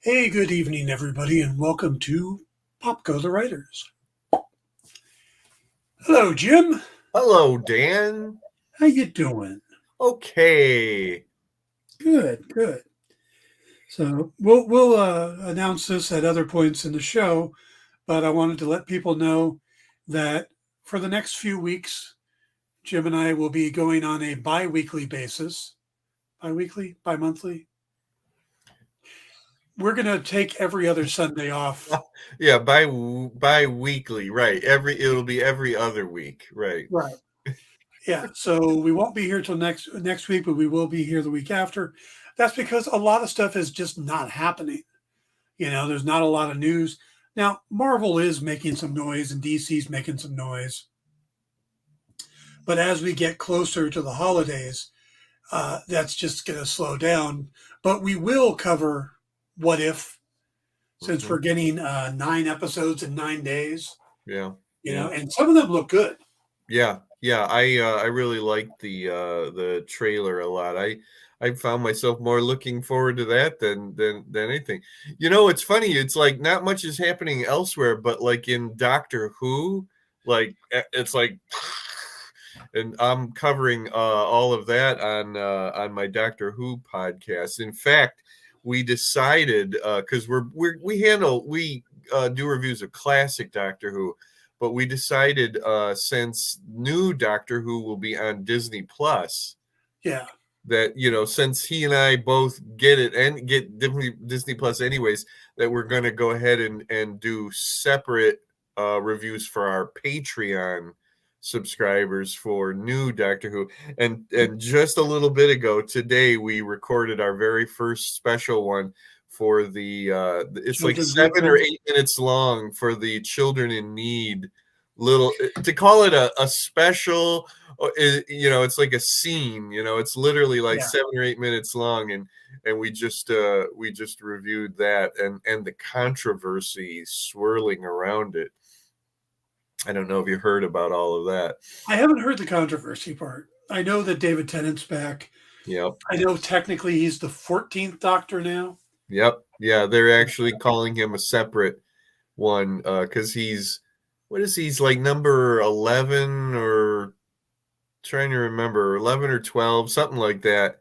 Hey, good evening, everybody, and welcome to Popco the Writers. Hello, Jim. Hello, Dan. How you doing? Okay. Good, good. So we'll announce this at other points in the show, but I wanted to let people know that for the next few weeks, Jim and I will be going on a bi-weekly basis. Bi-weekly, bi-monthly. We're going to take every other Sunday off. Yeah, bi-weekly, right. It'll be every other week, right. Right. Yeah, so we won't be here till next week, but we will be here the week after. That's because a lot of stuff is just not happening. There's not a lot of news. Now, Marvel is making some noise and DC's making some noise. But as we get closer to the holidays, that's just going to slow down. But we will cover What If, since we're getting 9 episodes in 9 days. Yeah. And some of them look good. Yeah. I really liked the trailer a lot. I found myself more looking forward to that than anything. It's funny. It's like not much is happening elsewhere, but like in Doctor Who, like it's like, and I'm covering all of that on my Doctor Who podcast. In fact, we decided because we do reviews of classic Doctor Who. But we decided since new Doctor Who will be on Disney Plus, Yeah, that since he and I both get it and get Disney Plus anyways, that we're going to go ahead and do separate reviews for our Patreon subscribers for new Doctor Who. And just a little bit ago today, we recorded our very first special one for the it's like 7 or 8 minutes long for the Children in Need. Little to call it a special, it's like a scene. It's literally like 7 or 8 minutes long, and we just reviewed that and the controversy swirling around it. I don't know if you heard about all of that. I haven't heard the controversy part. I know that David Tennant's back. Yep. I know technically he's the 14th Doctor now. Yep. Yeah, they're actually calling him a separate one because he's like number 11 or trying to remember 11 or 12, something like that.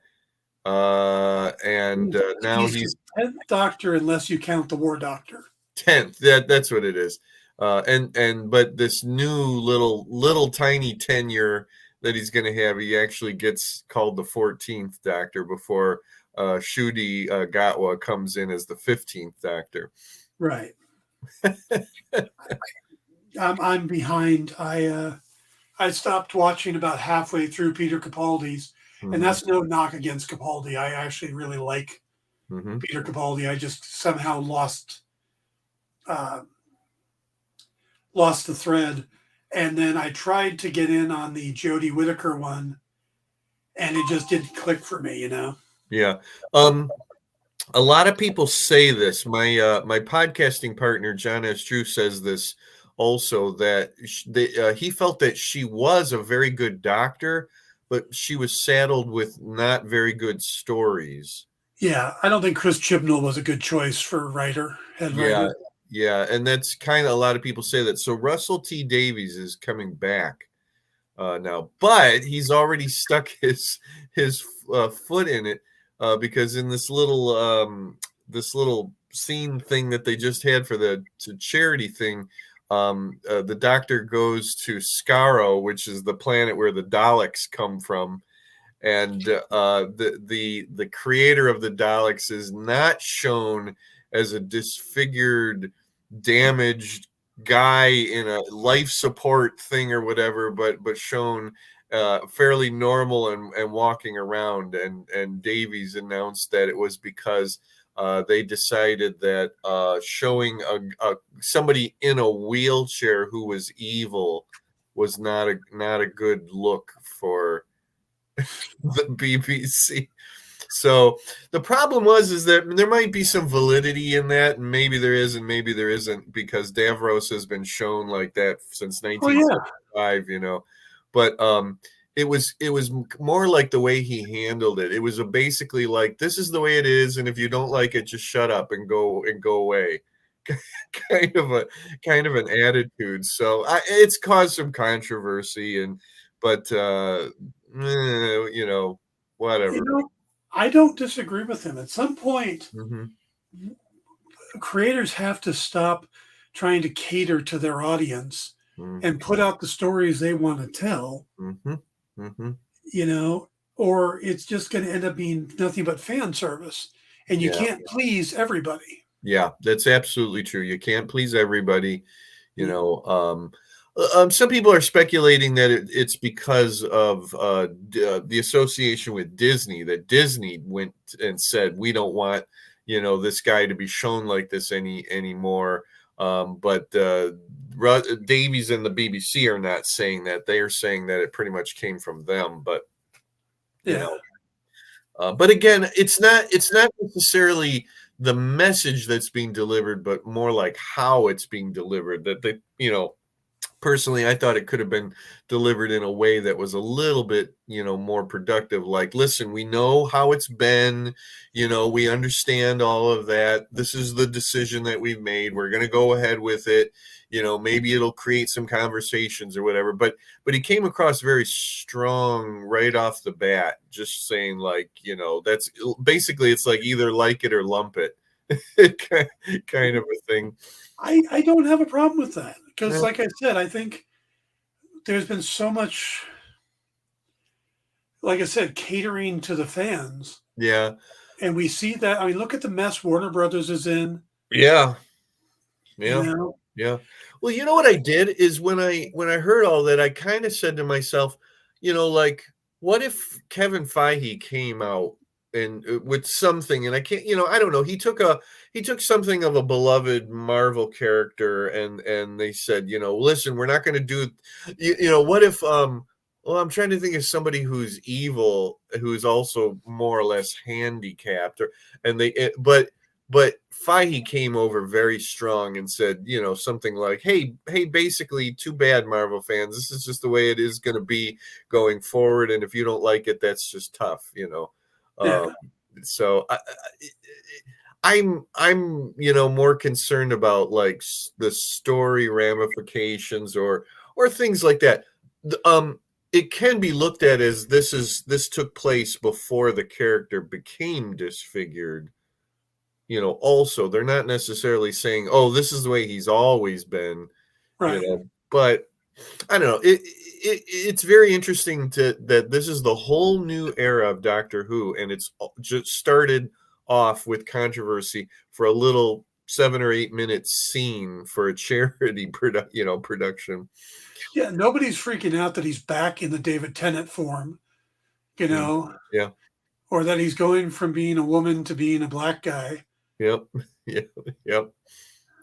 And now he's the 10th Doctor unless you count the War Doctor. 10th. That's what it is. But this new little tiny tenure that he's going to have, he actually gets called the 14th Doctor before Ncuti Gatwa comes in as the 15th Doctor. Right. I'm behind. I stopped watching about halfway through Peter Capaldi's, and that's no knock against Capaldi. I actually really like Peter Capaldi. I just somehow lost the thread, and then I tried to get in on the Jodie Whittaker one, and it just didn't click for me. Yeah. A lot of people say this. My podcasting partner John S. Drew says this also, that he felt that she was a very good doctor, but she was saddled with not very good stories. Yeah, I don't think Chris Chibnall was a good choice for head writer. Yeah, and that's kind of a lot of people say that. So Russell T Davies is coming back now, but he's already stuck his foot in it because in this little scene thing that they just had for the charity thing, the Doctor goes to Skaro, which is the planet where the Daleks come from, and the creator of the Daleks is not shown as a disfigured, damaged guy in a life support thing or whatever, but shown fairly normal and walking around. And Davies announced that it was because they decided that showing somebody in a wheelchair who was evil was not a good look for the BBC. So the problem is that there might be some validity in that, and maybe there is and maybe there isn't, because Davros has been shown like that since 1975, But it was more like the way he handled it. It was basically like, this is the way it is, and if you don't like it, just shut up and go away. kind of an attitude. So it's caused some controversy, but whatever. I don't disagree with him. At some point, Mm-hmm. creators have to stop trying to cater to their audience Mm-hmm. and put out the stories they want to tell. Mm-hmm. Mm-hmm. Or it's just going to end up being nothing but fan service, and you can't please everybody. Yeah, that's absolutely true. You can't please everybody. Some people are speculating that it's because of the association with Disney, that Disney went and said, we don't want, this guy to be shown like this anymore. But Davies and the BBC are not saying that. They are saying that it pretty much came from them. But, but again, it's not necessarily the message that's being delivered, but more like how it's being delivered. That they, personally, I thought it could have been delivered in a way that was a little bit, more productive. Like, listen, we know how it's been, we understand all of that. This is the decision that we've made. We're going to go ahead with it. Maybe it'll create some conversations or whatever. But he came across very strong right off the bat, just saying like, that's basically, it's like either like it or lump it, kind of a thing. I don't have a problem with that because, like I said, I think there's been so much, like I said, catering to the fans. Yeah. And we see that. I mean, look at the mess Warner Brothers is in. Yeah. Yeah. Yeah. Well, you know what I did is when I heard all that, I kind of said to myself, like, what if Kevin Feige came out and with something, and I can't, I don't know. He took something of a beloved Marvel character, and they said, listen, we're not going to do, what if, well, I'm trying to think of somebody who's evil, who's also more or less handicapped, but Feige came over very strong and said, something like, hey, basically, too bad, Marvel fans. This is just the way it is going to be going forward, and if you don't like it, that's just tough, So I'm more concerned about like the story ramifications or things like that. It can be looked at as this took place before the character became disfigured. Also, they're not necessarily saying, oh, this is the way he's always been, right. But I don't know. It's very interesting that this is the whole new era of Doctor Who, and it's just started off with controversy for a little 7 or 8 minute scene for a charity production. Yeah, nobody's freaking out that he's back in the David Tennant form, Yeah. or that he's going from being a woman to being a black guy. Yep. Yep.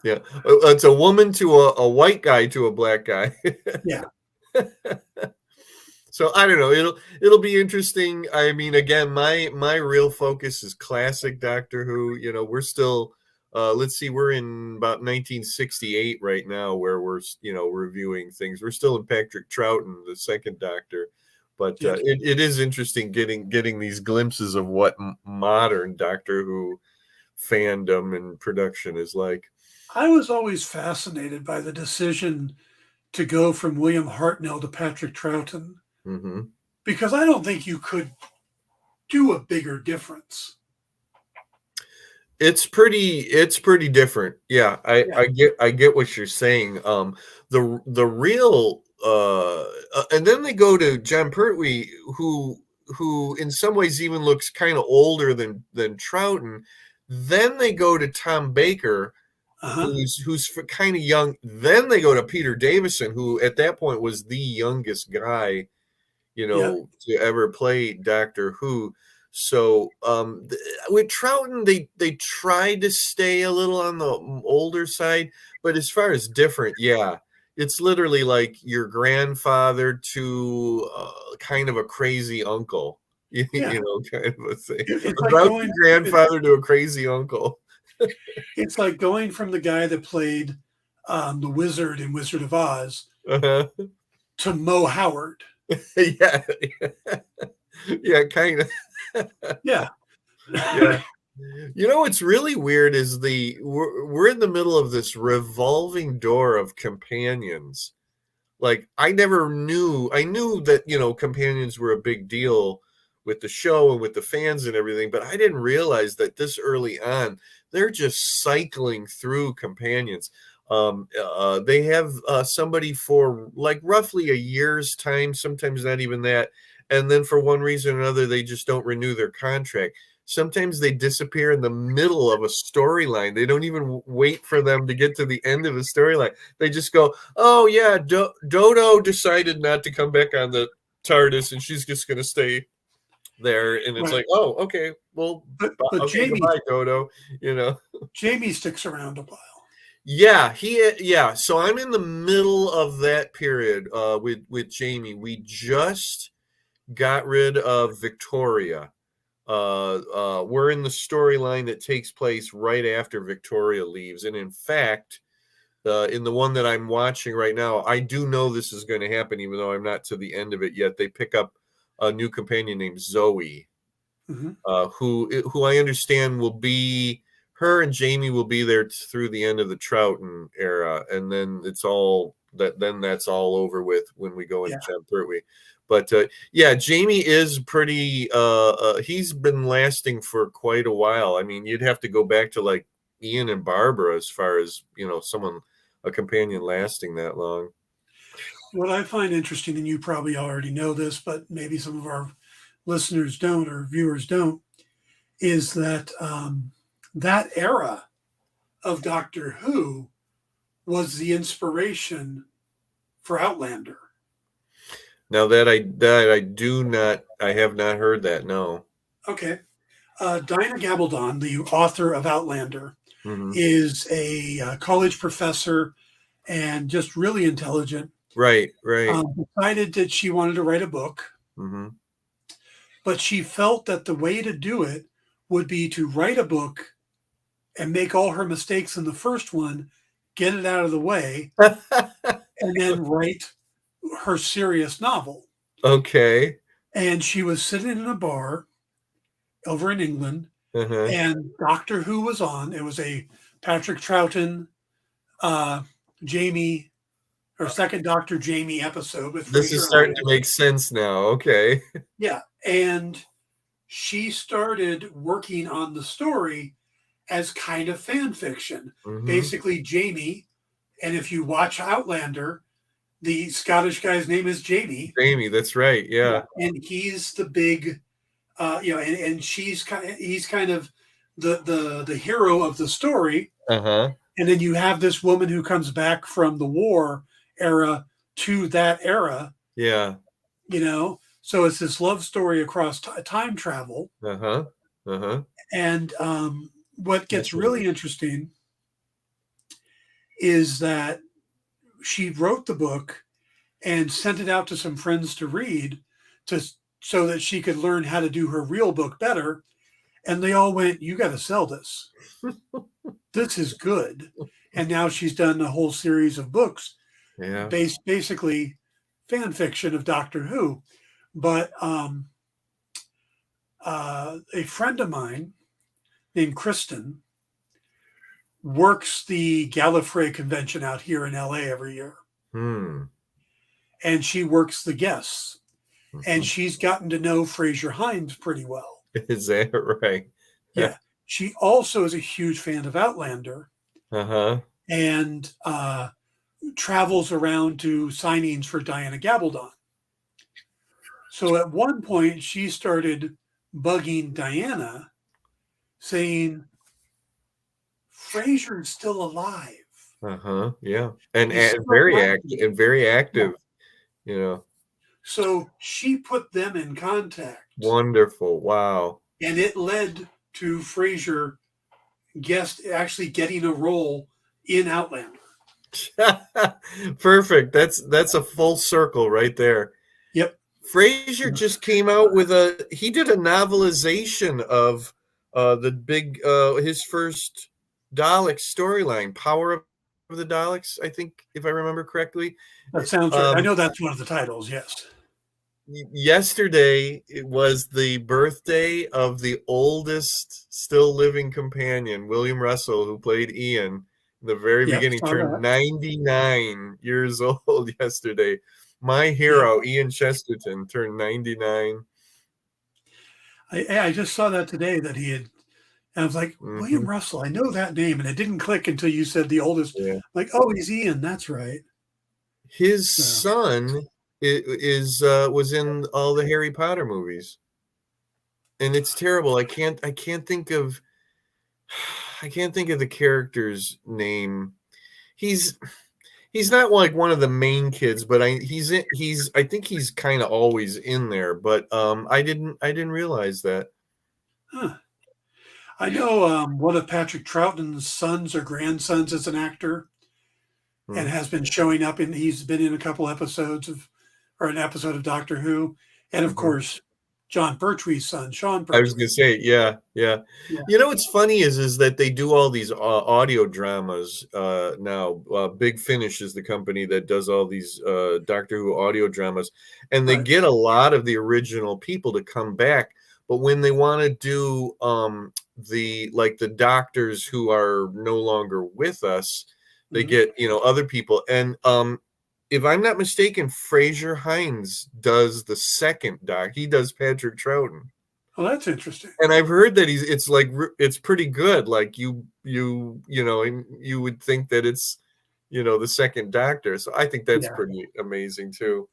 Yeah. It's a woman to a white guy to a black guy. Yeah. So I don't know. It'll be interesting. I mean, again, my real focus is classic Doctor Who. We're still let's see, we're in about 1968 right now, where we're reviewing things. We're still in Patrick Troughton, the second Doctor, but it is interesting getting these glimpses of what modern Doctor Who fandom and production is like. I was always fascinated by the decision to go from William Hartnell to Patrick Troughton, because I don't think you could do a bigger difference. It's pretty different. Yeah, I get what you're saying. The real and then they go to Jon Pertwee, who in some ways even looks kind of older than Troughton. Then they go to Tom Baker, who's kind of young. Then they go to Peter Davison, who at that point was the youngest guy, to ever play Doctor Who. So with Troughton, they tried to stay a little on the older side, but as far as different, it's literally like your grandfather to kind of a crazy uncle. Kind of a thing. It's like going grandfather to a crazy uncle. It's like going from the guy that played the wizard in Wizard of Oz to Mo Howard. Yeah, yeah, kind of. Yeah. Yeah. You know what's really weird is we're in the middle of this revolving door of companions. Like I knew that, companions were a big deal with the show and with the fans and everything, but I didn't realize that this early on they're just cycling through companions. They have somebody for like roughly a year's time, sometimes not even that, and then for one reason or another they just don't renew their contract. Sometimes they disappear in the middle of a storyline. They don't even wait for them to get to the end of the storyline. They just go, "Oh yeah, Dodo decided not to come back on the TARDIS, and she's just going to stay there." And it's Right. like, "Oh, okay, well, But okay, goodbye, Dodo." Jamie sticks around a while. Yeah, yeah. So I'm in the middle of that period with Jamie. We just got rid of Victoria. We're in the storyline that takes place right after Victoria leaves, and in fact, in the one that I'm watching right now, I do know this is going to happen, even though I'm not to the end of it yet. They pick up a new companion named Zoe, Mhm. who I understand will be her and Jamie will be there through the end of the Troughton era, and then it's all that. Then that's all over with when we go into Yeah. Jon Pertwee. But yeah, Jamie is pretty. He's been lasting for quite a while. I mean, you'd have to go back to like Ian and Barbara as far as a companion lasting that long. What I find interesting, and you probably already know this, but maybe some of our listeners don't or viewers don't, is that that era of Doctor Who was the inspiration for Outlander. Now that I have not heard that. No. Okay. Diana Gabaldon, the author of Outlander, Hmm. is a college professor and just really intelligent. Right. Right. Decided that she wanted to write a book, Hmm. but she felt that the way to do it would be to write a book and make all her mistakes in the first one, get it out of the way, and then write her serious novel. Okay. And she was sitting in a bar over in England, Uh-huh. and Doctor Who was on. It was a Patrick Troughton, Jamie, or second Doctor Jamie episode with This is Fraser starting to Hines. make sense now. Okay. Yeah. And she started working on the story as kind of fan fiction. Hmm. Basically, Jamie, and if you watch Outlander, the Scottish guy's name is Jamie. Jamie, that's right. Yeah. And he's the big, and he's kind of the hero of the story. Uh-huh. And then you have this woman who comes back from the war era to that era, Yeah. So it's this love story across time travel. Uh-huh. Uh-huh. And what gets really interesting is that she wrote the book and sent it out to some friends to read so that she could learn how to do her real book better. And they all went, "You got to sell this. This is good." And now she's done a whole series of books Yeah. basically fan fiction of Doctor Who. But a friend of mine named Kristen works the Gallifrey convention out here in LA every year. Hmm. And she works the guests. And Mhm. she's gotten to know Fraser Hines pretty well. Is that right? Yeah. She also is a huge fan of Outlander Uh-huh. and travels around to signings for Diana Gabaldon. So at one point, she started bugging Diana, saying, "Fraser is still alive. Uh-huh. Yeah. And, He's and still very active." active and very Yeah. active, you know. So she put them in contact, Wonderful. Wow. and it led to Fraser actually getting a role in Outlander. Perfect. That's a full circle right there. Yep. Fraser just came out with he did a novelization of the big his first Dalek storyline, Power of the Daleks, I think, if I remember correctly. That sounds right. I know that's one of the titles. Yes. Yesterday it was the birthday of the oldest still living companion, William Russell, who played Ian in the very Yep, beginning, saw turned that. 99 years old yesterday. My Yeah, hero, Ian Chesterton, turned 99. I just saw that today that he had. And I was like, William Hmm. Russell, I know that name, and it didn't click until you said the oldest. Yeah. Like, oh, he's Ian. That's right. His So, son was in all the Harry Potter movies, and it's terrible. I can't think of I can't think of the character's name. He's he's not like one of the main kids, but I think he's kind of always in there. But I didn't realize that. huh. I know one of Patrick Troughton's sons or grandsons is an actor and Hmm. has been showing up in. He's been in a couple episodes of, or an episode of Doctor Who, and of Hmm. course, John Pertwee's son, Sean I was gonna Pertwee. say, yeah, yeah. Yeah, You know what's funny is that they do all these audio dramas now. Big Finish is the company that does all these Doctor Who audio dramas, and they right. get a lot of the original people to come back. But when they want to do the doctors who are no longer with us, they Mhm. get other people. And if I'm not mistaken, Fraser Hines does the second doc. He does Patrick Troughton. Well, that's interesting. And I've heard that it's pretty good. Like you would think that it's the second Doctor. So I think that's Yeah, pretty amazing too.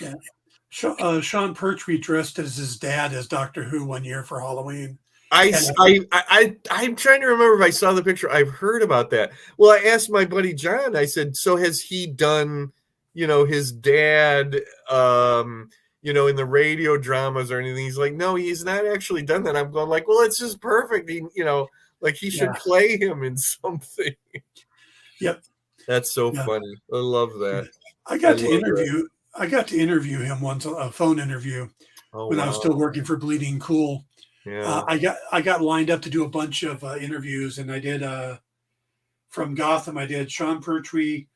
yeah. Sean Pertwee dressed as his dad as Doctor Who one year for Halloween, I and s- I'm trying to remember if I saw the picture. I've heard about that. Well, I asked my buddy John. I said, "So has he done, his dad, in the radio dramas or anything?" He's like, "No, he's not actually done that." I'm going like, "Well, it's just perfect. Like he should yeah, play him in something." yep, That's so yeah. funny. I love Yeah. that. I I got to love that. interview. I got to interview him once, a phone interview Oh when I was wow. still working for Bleeding Cool. Yeah. I got lined up to do a bunch of interviews, and I did from Gotham. I did Sean Pertwee,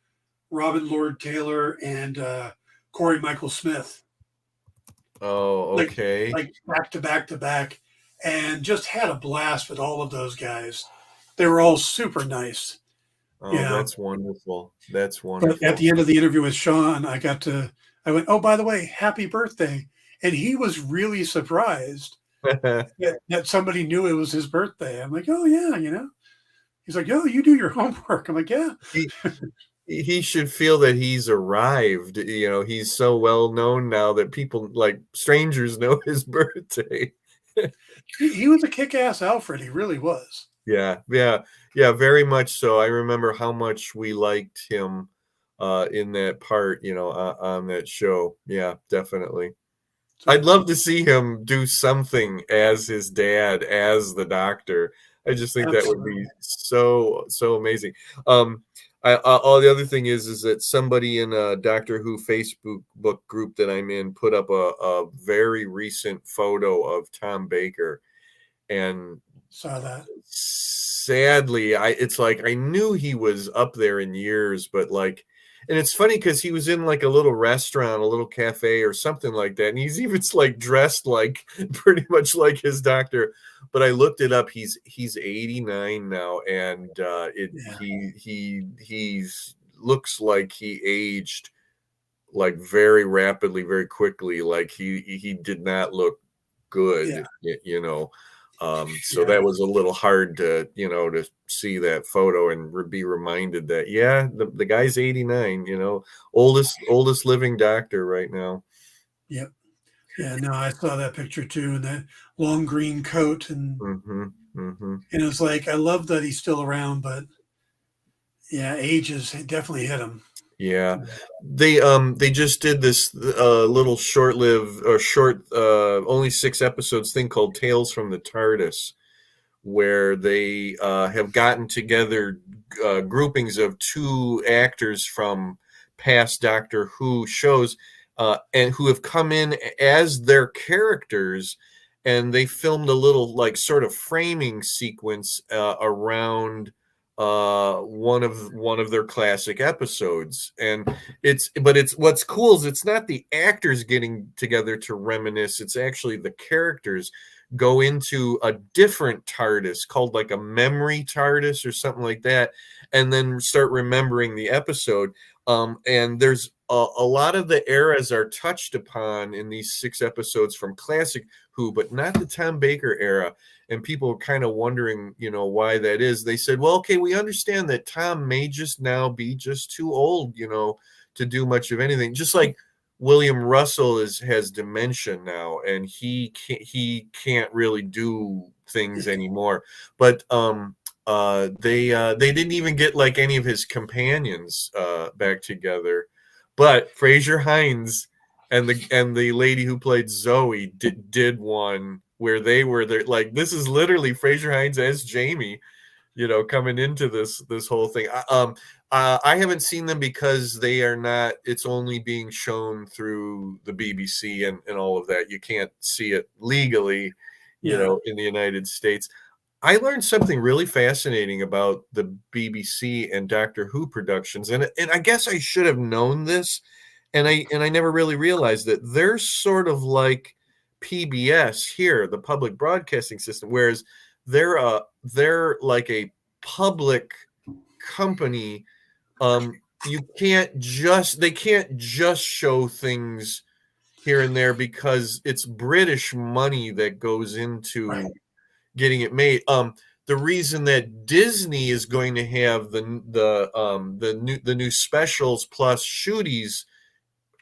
Robin Lord Taylor, and Corey Michael Smith, Oh, like okay. back to back to back, and just had a blast with all of those guys. They were all super nice, you Oh, know. that's wonderful. That's But at wonderful. the end of the interview with Sean, I went, oh, by the way, happy birthday. And he was really surprised that somebody knew it was his birthday. I'm like, oh, yeah, He's like, oh, you do your homework. I'm like, yeah. he he should feel that he's arrived. He's so well known now that people like strangers know his birthday. He was a kick ass Alfred. He really was. Yeah, yeah, yeah, very much so. I remember how much we liked him in that part, on that show. Yeah, definitely. So, I'd love to see him do something as his dad, as the Doctor. I just think that would be absolutely. so amazing. Um, all the other thing is that somebody in a Doctor Who Facebook book group that I'm in put up a very recent photo of Tom Baker, and Saw that. sadly, it's like I knew he was up there in years, but like, and it's funny because he was in like a little restaurant, a little cafe or something like that, and he's even like dressed like pretty much like his doctor. But I looked it up. He's 89 now, and Yeah. he's looks like he aged like very rapidly, very quickly. Like he did not look Yeah. good, so Yeah. that was a little hard to see that photo and be reminded that, yeah, the guy's 89, oldest living doctor right now. Yep. Yeah. No, I saw that picture too. And that long green coat. Hmm. Hmm. And it's like, I love that he's still around, but yeah, age has definitely hit him. Yeah, they just did this little short-lived or short only 6 episodes thing called Tales from the TARDIS, where they have gotten together groupings of 2 actors from past Doctor Who shows, and who have come in as their characters, and they filmed a little like sort of framing sequence around one of their classic episodes. And it's what's cool is it's not the actors getting together to reminisce, it's actually the characters go into a different TARDIS called like a memory TARDIS or something like that, and then start remembering the episode. And there's a lot of the eras are touched upon in these 6 episodes from classic Who, but not the Tom Baker era. And people were kind of wondering, why that is. They said, well, okay, we understand that Tom may just now be just too old, to do much of anything. Just like William Russell has dementia now, and he can't really do things anymore. But they didn't even get like any of his companions back together. But Fraser Hines and the lady who played Zoe did one where they were there. Like, this is literally Fraser Hines as Jamie, coming into this whole thing. I haven't seen them because they are not. It's only being shown through the BBC and all of that. You can't see it legally, in the United States. I learned something really fascinating about the BBC and Doctor Who productions, and I guess I should have known this, and I never really realized that they're sort of like PBS here, the public broadcasting system, whereas they're like a public company. They can't just show things here and there because it's British money that goes into getting it made. The reason that Disney is going to have the new specials plus Shooties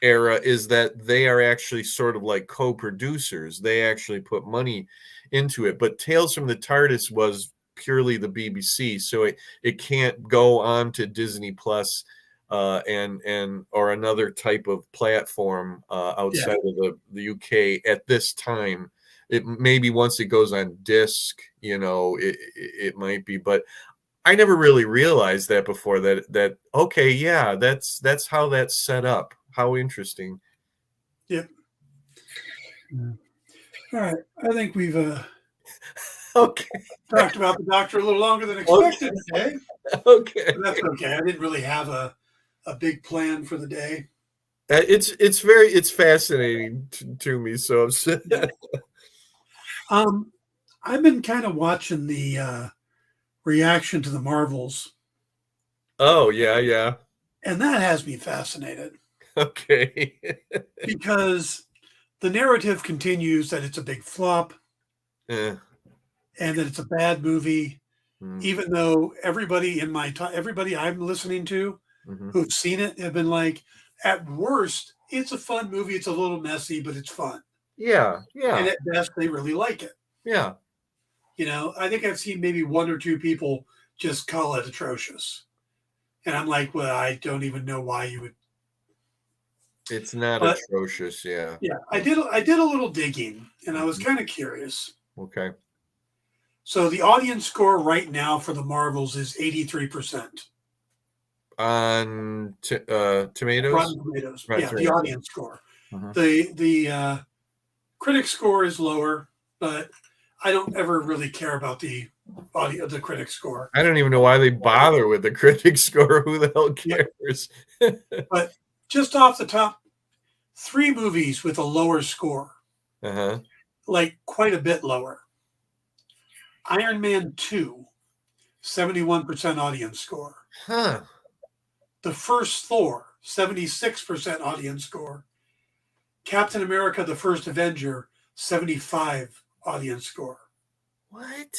era is that they are actually sort of like co-producers. They actually put money into it. But Tales from the TARDIS was purely the BBC, so it can't go on to Disney Plus and or another type of platform outside of the UK at this time. It maybe once it goes on disc, it might be, but I never really realized that before. That okay, yeah, that's how that's set up. How interesting. Yep. Yeah. All right, I think we've okay talked about the Doctor a little longer than expected today. Okay, but that's okay. I didn't really have a big plan for the day. It's fascinating to me. So I've been kind of watching the reaction to the Marvels. Oh yeah. And that has me fascinated. Okay. Because the narrative continues that it's a big flop and that it's a bad movie, even though everybody everybody I'm listening to who've seen it have been like, at worst, it's a fun movie. It's a little messy, but it's fun. Yeah. And at best, they really like it. Yeah. I think I've seen maybe 1 or 2 people just call it atrocious. And I'm like, well, I don't even know why you would. It's not atrocious, yeah. Yeah, I did a little digging, and I was kind of curious. Okay. So the audience score right now for the Marvels is 83%. On Tomatoes? Rotten Tomatoes. Right, the audience score. The critic score is lower, but I don't ever really care about the critic score. I don't even know why they bother with the critic score. Who the hell cares? But just off the top, 3 movies with a lower score. Like quite a bit lower. Iron Man 2, 71% audience score. Huh. The first Thor, 76% audience score. Captain America, the First Avenger, 75 audience score. What?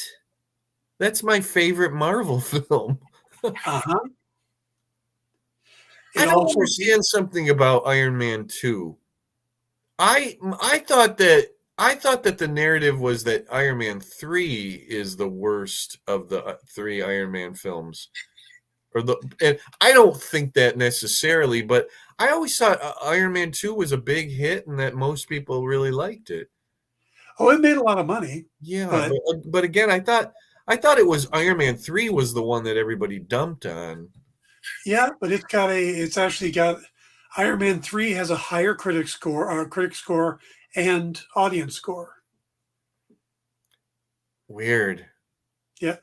That's my favorite Marvel film. Uh-huh. I don't understand something about Iron Man 2. I thought that the narrative was that Iron Man 3 is the worst of the 3 Iron Man films. And I don't think that necessarily, but I always thought Iron Man 2 was a big hit and that most people really liked it. Oh, it made a lot of money. Yeah, but again, I thought it was Iron Man 3 was the one that everybody dumped on. Yeah, but it's actually got Iron Man 3 has a higher critic score and audience score. Weird. Yeah.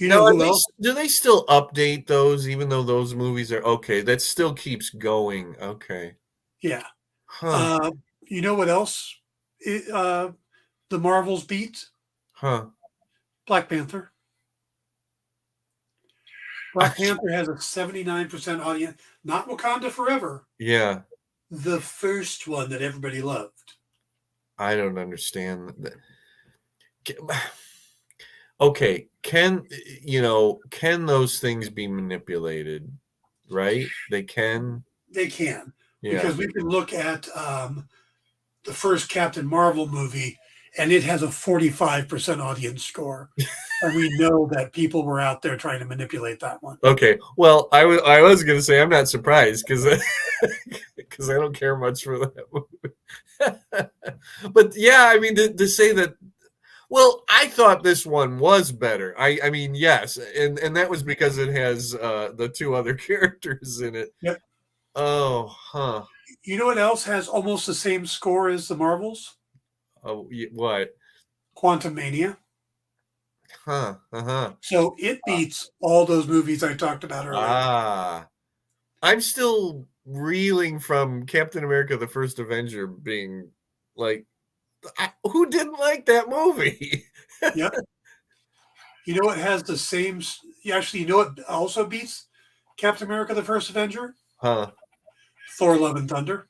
You Now, know who else? do they still update those, even though those movies are okay? That still keeps going. Okay. Yeah. Huh. Uh, you know what else? The Marvels beat Huh. Black Panther. Black Panther has a 79% audience. Not Wakanda Forever, Yeah. the first one that everybody loved. I don't understand that. Okay, can those things be manipulated? Right? They can. They can, Yeah. because we can look at the first Captain Marvel movie, and it has a 45% audience score. And we know that people were out there trying to manipulate that one. Okay. Well, I was gonna say I'm not surprised because because I don't care much for that movie. But yeah, I mean to say that. Well, I thought this one was better. I mean, yes, and that was because it has the two other characters in it. Yep. Oh, huh. You know what else has almost the same score as the Marvels? Oh, what? Quantum Mania. Huh. Uh-huh. So it beats all those movies I talked about earlier. Ah. I'm still reeling from Captain America: The First Avenger being like, who didn't like that movie? Yep. You know what has the same? Actually, you know what also beats Captain America: The First Avenger? Huh. Thor: Love and Thunder.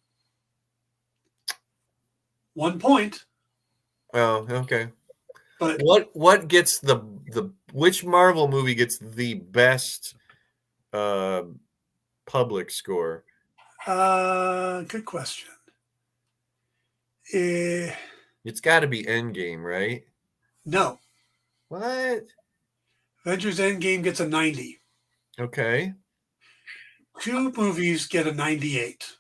1 point, Oh, okay. but What gets the which Marvel movie gets the best uh public score? good question. Eh, It's got to be Endgame, right? no, What? Avengers: Endgame gets a 90. Okay. Two movies get a 98,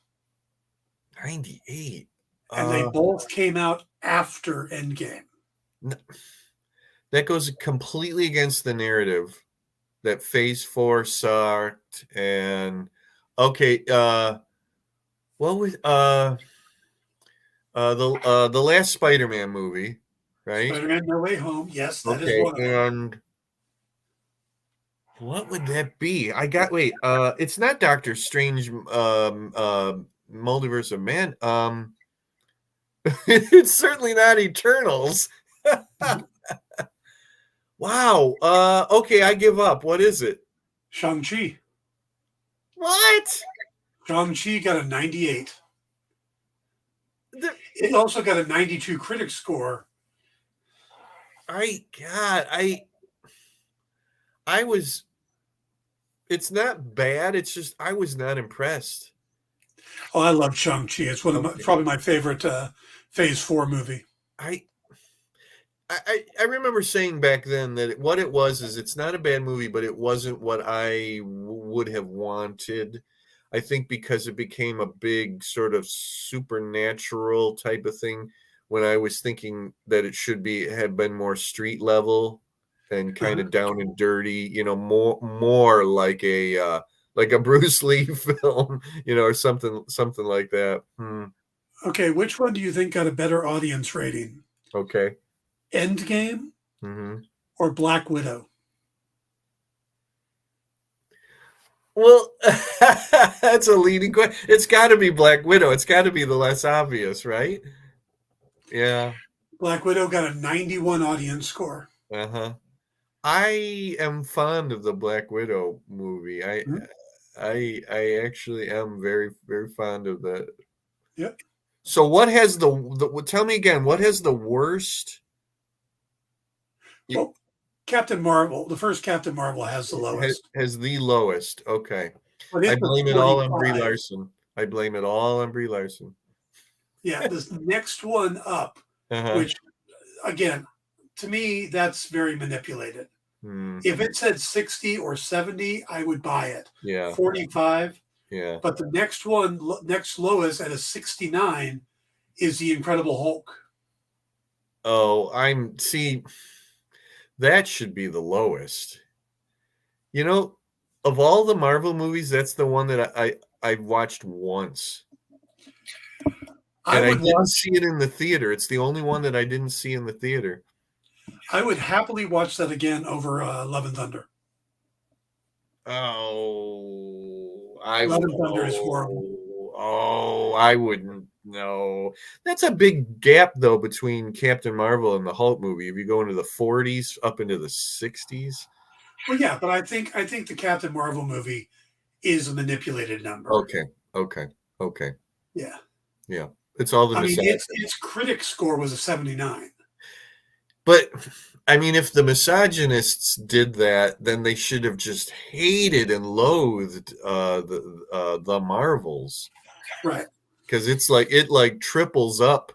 98. and they both came out after Endgame. That goes completely against the narrative that Phase 4 sucked. And okay, what was the last Spider-Man movie, right? Spider-Man: No Way Home. Yes, that is Okay, one of them. and what would that be? Wait, it's not Doctor Strange Multiverse of Man. It's certainly not Eternals. Wow. Okay, I give up. What is it? Shang-Chi. What? Shang-Chi got a 98. The- It also got a 92 critic score. God, I was. It's not bad. It's just I was not impressed. Oh, I love Shang-Chi. It's one of Okay. probably my favorite Phase 4 movie. I I remember saying back then that what it was is it's not a bad movie, but it wasn't what I would have wanted. I think because it became a big sort of supernatural type of thing when I was thinking that it should be had been more street level and kind of down and dirty, more like a Bruce Lee film, or something like that. Okay, which one do you think got a better audience rating? Okay. Endgame Hmm. or Black Widow? Well, that's a leading question. It's got to be Black Widow. It's got to be the less obvious, right? Yeah. Black Widow got a 91 audience score. Uh-huh. I am fond of the Black Widow movie. Mhm. I actually am very, very fond of that. Yep. So what has tell me again, what has the worst? Well, Captain Marvel, the first Captain Marvel has the lowest. Has the lowest. Okay. But I it's blame a it all on Brie 45. Larson. I blame it all on Brie Larson. Yeah, this next one up, Uh-huh. which again, to me, that's very manipulated. If it said 60 or 70, I would buy it. Yeah. 45. Yeah. But the next one, next lowest at a 69 is the Incredible Hulk. Oh, that should be the lowest. Of all the Marvel movies, that's the one that I watched once. And I didn't see it in the theater. It's the only one that I didn't see in the theater. I would happily watch that again over Love and Thunder. Oh, I Love would. and Thunder is horrible. I wouldn't. No, that's a big gap though between Captain Marvel and the Hulk movie. If you go into the 40s up into the 60s. Well, yeah, but I think the Captain Marvel movie is a manipulated number. Okay, okay, okay. Yeah, Yeah, it's all the I mean misogyny. its critic score was a 79. But I mean, if the misogynists did that, then they should have just hated and loathed the Marvels, Right. because it triples up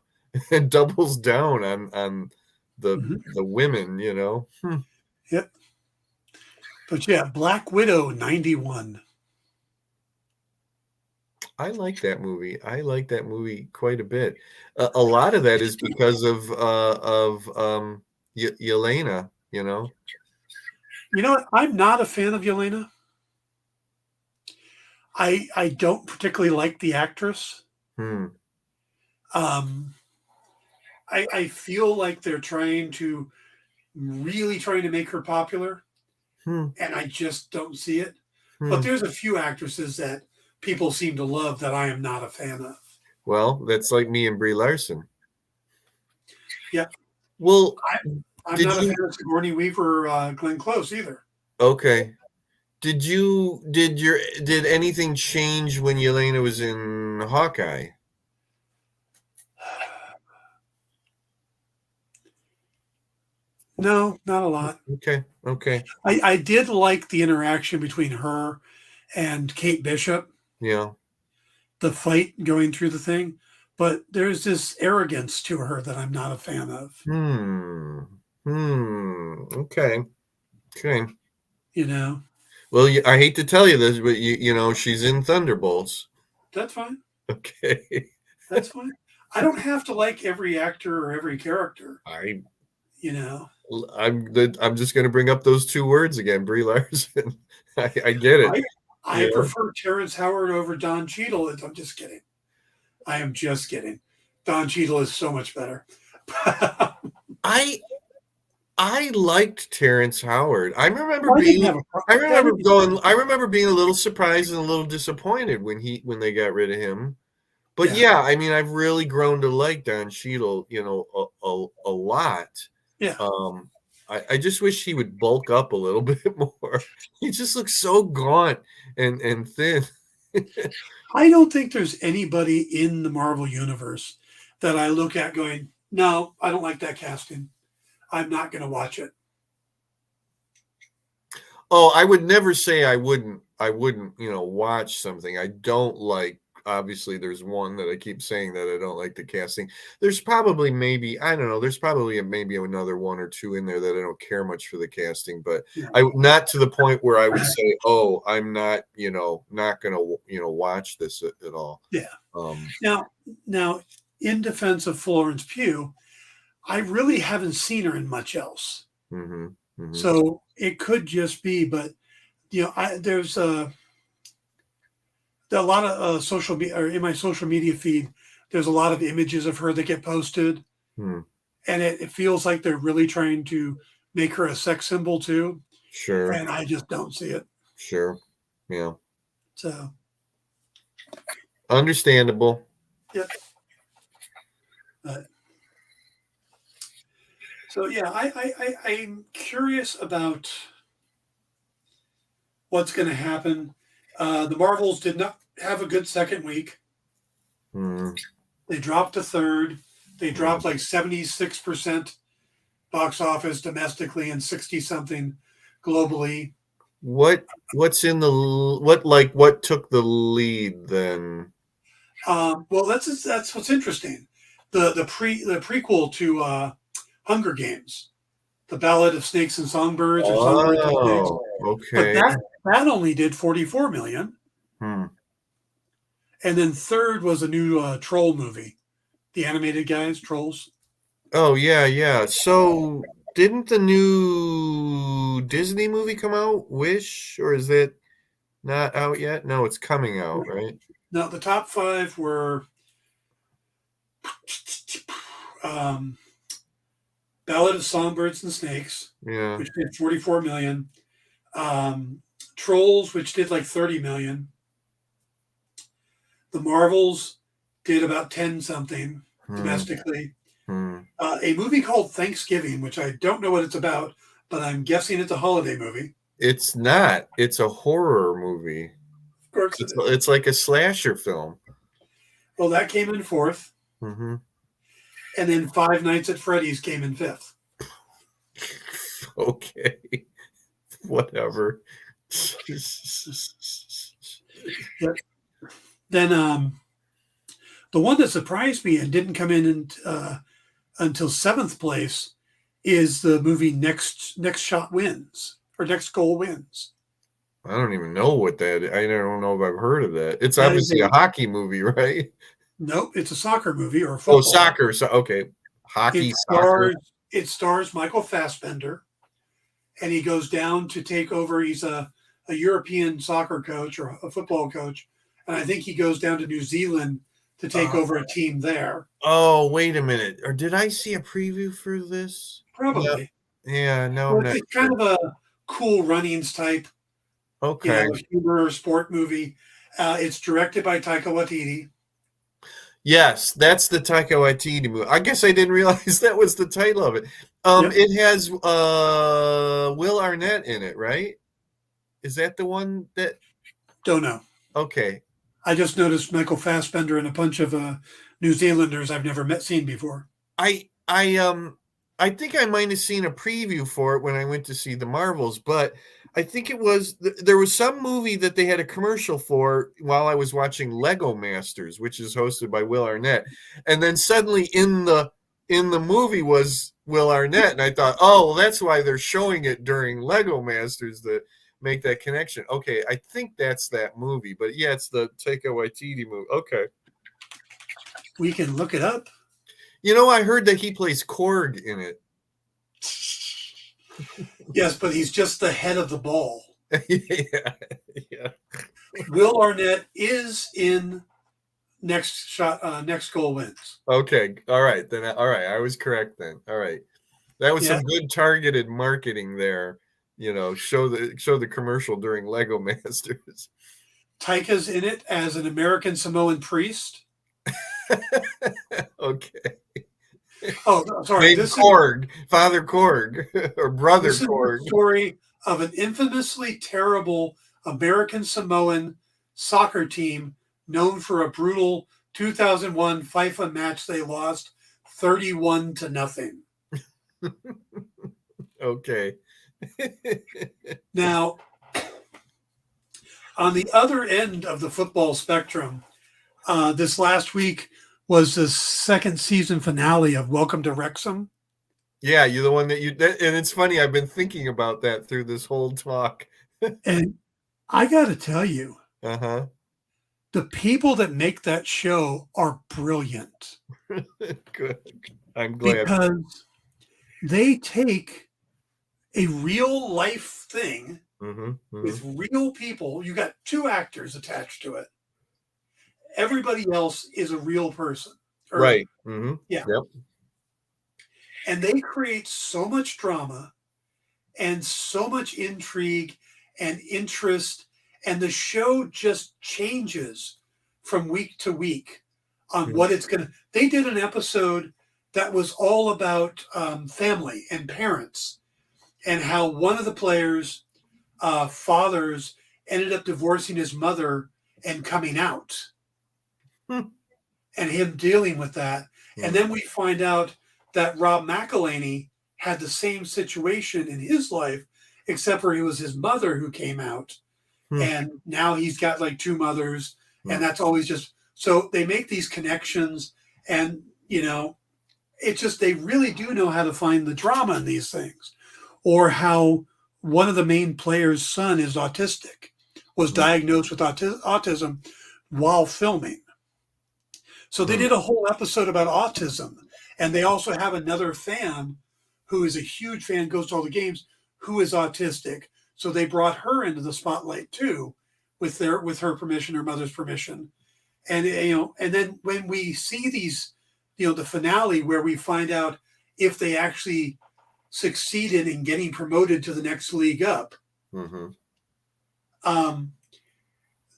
and doubles down on Mhm. the women, you know. Yep. But yeah, Black Widow 91. I like that movie. I like that movie quite a bit. A lot of that is because of Yelena, you know. You know what? I'm not a fan of Yelena. I don't particularly like the actress. Hmm. Um, I feel like they're really trying to make her popular, Hmm. and I just don't see it. But Hmm. there's a few actresses that people seem to love that I am not a fan of. Well, that's like me and Brie Larson. Yeah, Well, I'm did not a you? fan of Sigourney Weaver, Glenn Close either. Okay. Did anything change when Yelena was in Hawkeye? No, not a lot. Okay. Okay. I did like the interaction between her and Kate Bishop, Yeah. the fight going through the thing, but there's this arrogance to her that I'm not a fan of. Hmm. Hmm. Okay. Okay. You know, Well, I hate to tell you this, but you know she's in Thunderbolts. that's fine. Okay. That's fine. I don't have to like every actor or every character. I You know, I'm just going to bring up those two words again, Brie Larson. I get it. I You know? prefer Terrence Howard over Don Cheadle. I'm just kidding. I am just kidding. Don Cheadle is so much better. I I liked Terrence Howard. I remember I didn't being have a I problem. remember going I remember being a little surprised and a little disappointed when they got rid of him. But Yeah. yeah, I mean, I've really grown to like Don Cheadle, you know, a lot. Yeah. I just wish he would bulk up a little bit more. He just looks so gaunt and thin. I don't think there's anybody in the Marvel universe that I look at going, no, I don't like that casting. I'm not going to watch it. Oh, I would never say I wouldn't, you know, watch something. I don't like, obviously there's one that I keep saying that I don't like the casting. There's probably maybe, I don't know, there's probably maybe another one or two in there that I don't care much for the casting, but Yeah. I not to the point where I would say, "Oh, I'm not, you know, not going to, you know, watch this at all." Yeah. Um Now, in defense of Florence Pugh, I really haven't seen her in much else. mhm. Mhm. So it could just be, but there's a lot of social media, or in my social media feed, there's a lot of images of her that get posted, Hmm. and it feels like they're really trying to make her a sex symbol too, Sure. and I just don't see it. Sure. Yeah. So Understandable. yeah, so yeah, I'm curious about what's going to happen. The Marvels did not have a good second week. Hmm. They dropped to third. They dropped like 76% box office domestically and 60 something globally. What's in the what took the lead then? Well, that's what's interesting. The prequel to Hunger Games, the Ballad of Snakes and Songbirds, or Songbirds and Snakes, Oh, but okay. that only did 44 million. Hmm. And then third was a new troll movie, the animated guys, Trolls. Oh, yeah, yeah. So didn't the new Disney movie come out, Wish, or is it not out yet? No, it's coming out, right? Now the top five were um, Ballad of Songbirds and Snakes, Yeah. which did 44 million. Trolls, which did like 30 million. The Marvels did about 10 something domestically. A movie called Thanksgiving, which I don't know what it's about, but I'm guessing it's a holiday movie. It's not. It's a horror movie. Of course It's like a slasher film. Well, that came in fourth. Mm-hmm. And then Five Nights at Freddy's came in fifth. Okay. Whatever. Yep. Then the one that surprised me and didn't come in until seventh place is the movie Next Shot Wins or Next Goal Wins. I don't even know what that is. I don't know if I've heard of that. It's obviously a hockey movie, right? Nope, it's a soccer movie or a football. Oh, soccer. So, okay. Hockey, soccer. It stars Michael Fassbender, and he goes down to take over. He's a European soccer coach or a football coach, and I think he goes down to New Zealand to take over a team there. Oh, wait a minute. Or did I see a preview for this? Probably. Yeah, no, I'm not it's kind of a Cool Runnings type, okay, humor sport movie. It's directed by Taika Waititi. Yes, that's the Taika Waititi movie. I guess I didn't realize that was the title of it. It has Will Arnett in it, right? Is that the one that? Don't know. Okay. I just noticed Michael Fassbender and a bunch of New Zealanders I've never seen before. I think I might have seen a preview for it when I went to see the Marvels, but I think there was some movie that they had a commercial for while I was watching Lego Masters, which is hosted by Will Arnett. And then suddenly in the movie was Will Arnett. And I thought, oh, well, that's why they're showing it during Lego Masters to make that connection. Okay, I think that's that movie. But yeah, it's the Taika Waititi movie. Okay. We can look it up. I heard that he plays Korg in it. Yes, but he's just the head of the ball. Yeah. Will Arnett is in Next Goal Wins. Okay. All right. Then. All right. I was correct then. All right. That was some good targeted marketing there. Show the commercial during Lego Masters. Taika's in it as an American Samoan priest. Okay. Oh, sorry. This Korg, Father Korg, or Brother Korg. Is the story of an infamously terrible American Samoan soccer team known for a brutal 2001 FIFA match they lost 31-0. Okay. Now, on the other end of the football spectrum, this last week was the second season finale of Welcome to Wrexham. Yeah, you're the one and it's funny, I've been thinking about that through this whole talk. And I got to tell you, the people that make that show are brilliant. Good. I'm glad. Because they take a real life thing with real people. You got two actors attached to it. Everybody else is a real person. Right. Yeah. Yep. And they create so much drama and so much intrigue and interest. And the show just changes from week to week on what it's going to. They did an episode that was all about family and parents and how one of the players' fathers ended up divorcing his mother and coming out. And him dealing with that. And then we find out that Rob McElhenney had the same situation in his life, except for it was his mother who came out. And now he's got like two mothers. And that's always just, so they make these connections and, it's just, they really do know how to find the drama in these things. Or how one of the main players' son is autistic, was diagnosed with autism while filming. So they did a whole episode about autism. And they also have another fan who is a huge fan, goes to all the games, who is autistic. So they brought her into the spotlight too, with her permission, her mother's permission. And, and then when we see these, the finale where we find out if they actually succeeded in getting promoted to the next league up. Mm-hmm.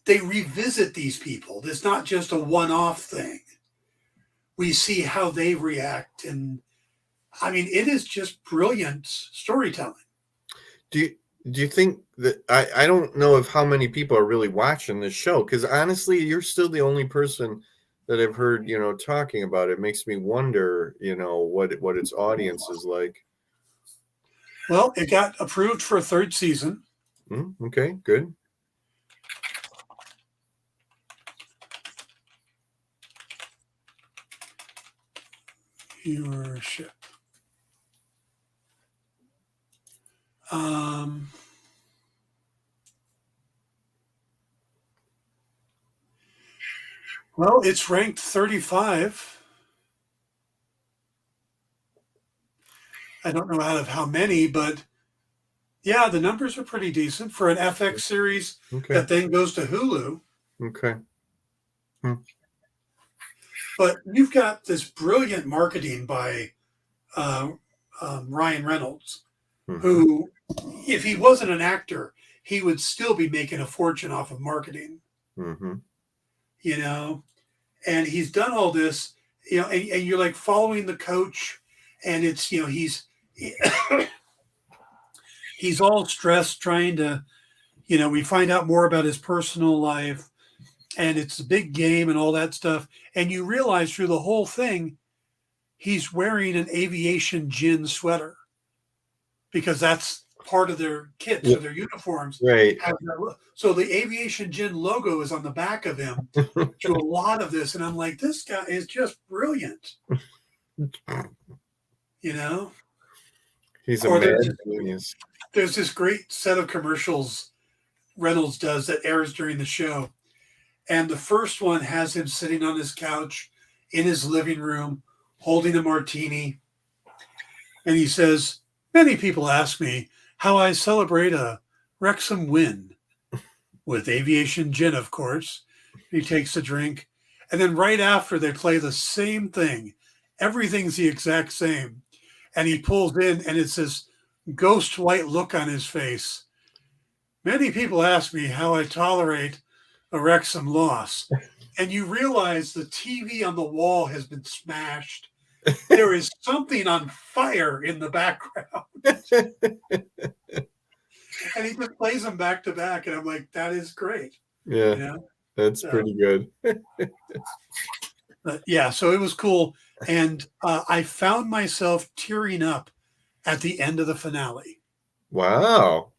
They revisit these people. It's not just a one-off thing. We see how they react, and I mean, it is just brilliant storytelling. Do you think that I don't know if how many people are really watching this show, because honestly, you're still the only person that I've heard, talking about it. It makes me wonder, what its audience is like. Well, it got approved for a third season. Okay, good. Viewership. Well, it's ranked 35. I don't know out of how many, but yeah, the numbers are pretty decent for an FX series Okay. that then goes to Hulu. Okay. But you've got this brilliant marketing by Ryan Reynolds, who, if he wasn't an actor, he would still be making a fortune off of marketing. And he's done all this, and you're like following the coach, and it's, he's all stressed trying to, we find out more about his personal life, and it's a big game and all that stuff. And you realize through the whole thing, he's wearing an aviation gin sweater because that's part of their kits or their uniforms. Right. So the aviation gin logo is on the back of him to a lot of this. And I'm like, this guy is just brilliant. He's a mad genius. There's this great set of commercials Reynolds does that airs during the show. And the first one has him sitting on his couch in his living room, holding a martini. And he says, many people ask me how I celebrate a Wrexham win with aviation gin, of course. He takes a drink. And then right after they play the same thing. Everything's the exact same. And he pulls in and it's this ghost white look on his face. Many people ask me how I tolerate a Wrexham loss. And you realize the TV on the wall has been smashed. There is something on fire in the background. And he just plays them back to back. And I'm like, that is great. Yeah, that's pretty good. Yeah, so it was cool. And I found myself tearing up at the end of the finale. Wow.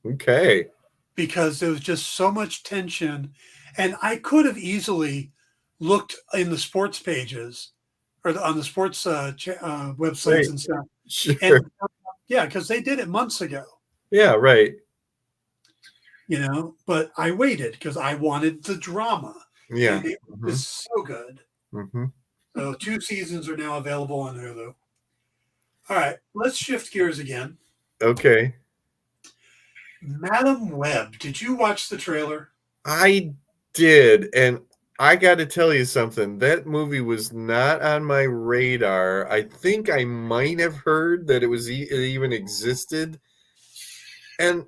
Okay. Because there was just so much tension. And I could have easily looked in the sports pages or on the sports websites and stuff. Sure. And, because they did it months ago. Yeah, right. But I waited because I wanted the drama. Yeah. And it was so good. So 2 seasons are now available on Hulu. All right, let's shift gears again. Okay. Madam Web, did you watch the trailer? I did, and I got to tell you something. That movie was not on my radar. I think I might have heard that it even existed, and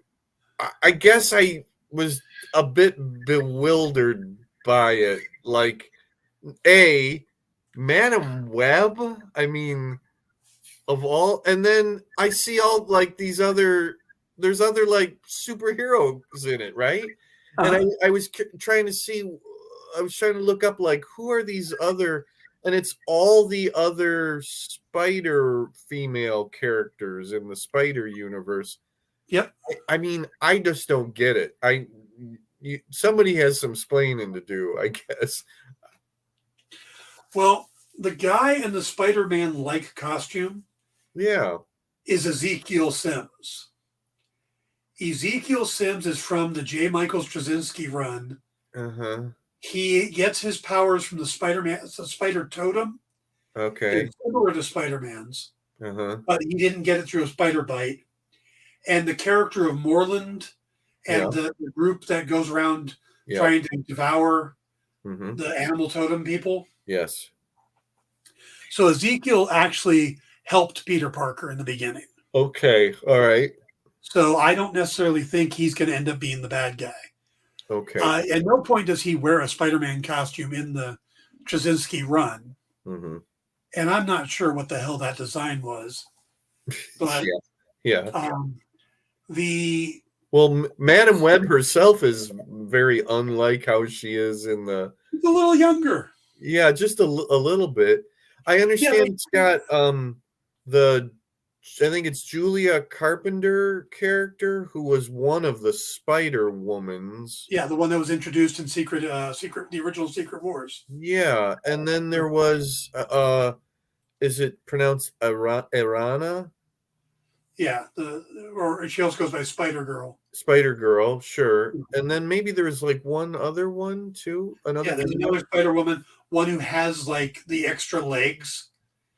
I guess I was a bit bewildered by it. Like, Madam Web. I mean, of all, and then I see all like these other. There's other like superheroes in it, right? And I was trying to see, I was trying to look up like who are these other, and it's all the other Spider female characters in the Spider universe. Yep. I mean, I just don't get it. Somebody has some splaining to do, I guess. Well, the guy in the Spider-Man like costume, is Ezekiel Sims. Ezekiel Sims is from the J. Michael Straczynski run. He gets his powers from the Spider Totem. Okay. It's similar to Spider-Man's. But he didn't get it through a spider bite. And the character of Moreland and the group that goes around trying to devour the animal totem people. Yes. So Ezekiel actually helped Peter Parker in the beginning. Okay. All right. So I don't necessarily think he's going to end up being the bad guy. Okay. At no point does he wear a Spider-Man costume in the Krasinski run. Mm-hmm. And I'm not sure what the hell that design was. But Yeah. the Well, Madam Web herself is very unlike how she is in the. He's a little younger. Yeah, just a little bit. I understand it's got I think it's Julia Carpenter character who was one of the Spider Womans. Yeah, the one that was introduced in the original Secret Wars. Yeah, and then there was is it pronounced Irana? Yeah, or she also goes by Spider Girl. Spider Girl, sure. And then maybe there's like one other one too. Yeah, there's another Spider Woman, one who has like the extra legs.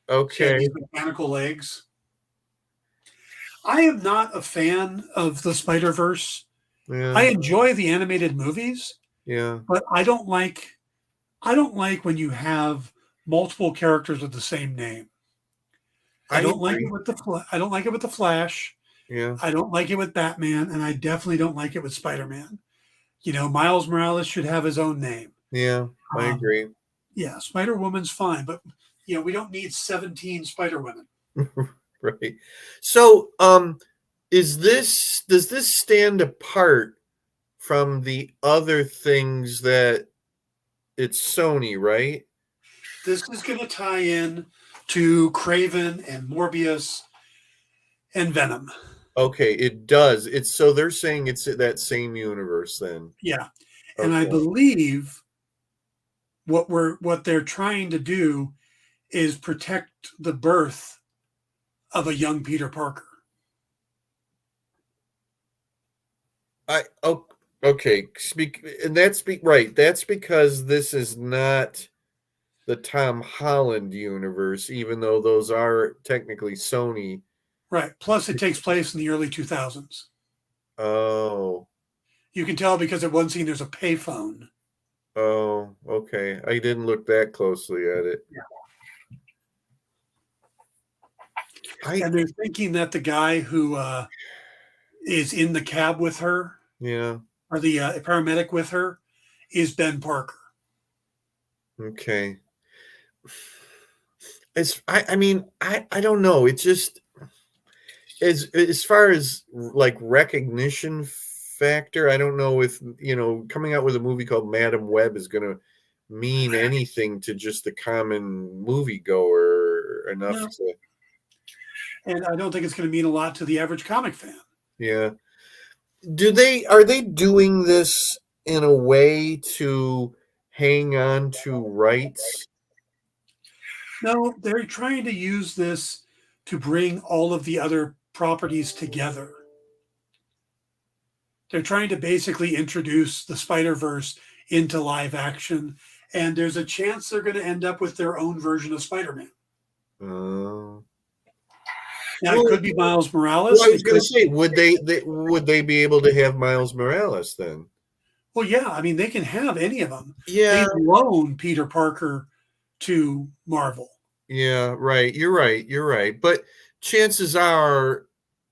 Okay. These mechanical legs. I am not a fan of the Spider-Verse. Yeah. I enjoy the animated movies. Yeah. But I don't like when you have multiple characters with the same name. I don't like it with the Flash. Yeah. I don't like it with Batman, and I definitely don't like it with Spider-Man. Miles Morales should have his own name. Yeah, I agree. Yeah, Spider-Woman's fine, but we don't need 17 Spider-Women. Right. So, does this stand apart from the other things that it's Sony, right? This is going to tie in to Kraven and Morbius and Venom. Okay, it does. So they're saying it's that same universe then. Yeah. And I believe what they're trying to do is protect the birth of a young Peter Parker. Okay. Right. That's because this is not the Tom Holland universe, even though those are technically Sony. Right. Plus, it takes place in the early 2000s. Oh. You can tell because at one scene there's a payphone. Oh, okay. I didn't look that closely at it. Yeah. And they're thinking that the guy who is in the cab with her, or the paramedic with her, is Ben Parker. Okay. I don't know. It's just as far as like recognition factor, I don't know if coming out with a movie called Madam Web is going to mean anything to just the common moviegoer enough to. And I don't think it's going to mean a lot to the average comic fan. Yeah. Are they doing this in a way to hang on to rights? No, they're trying to use this to bring all of the other properties together. They're trying to basically introduce the Spider-Verse into live action, and there's a chance they're going to end up with their own version of Spider-Man. Now, it could be Miles Morales. Well, I was going to say, would they be able to have Miles Morales then? Well, yeah. I mean, they can have any of them. Yeah. They loan Peter Parker to Marvel. Yeah, right. You're right. But chances are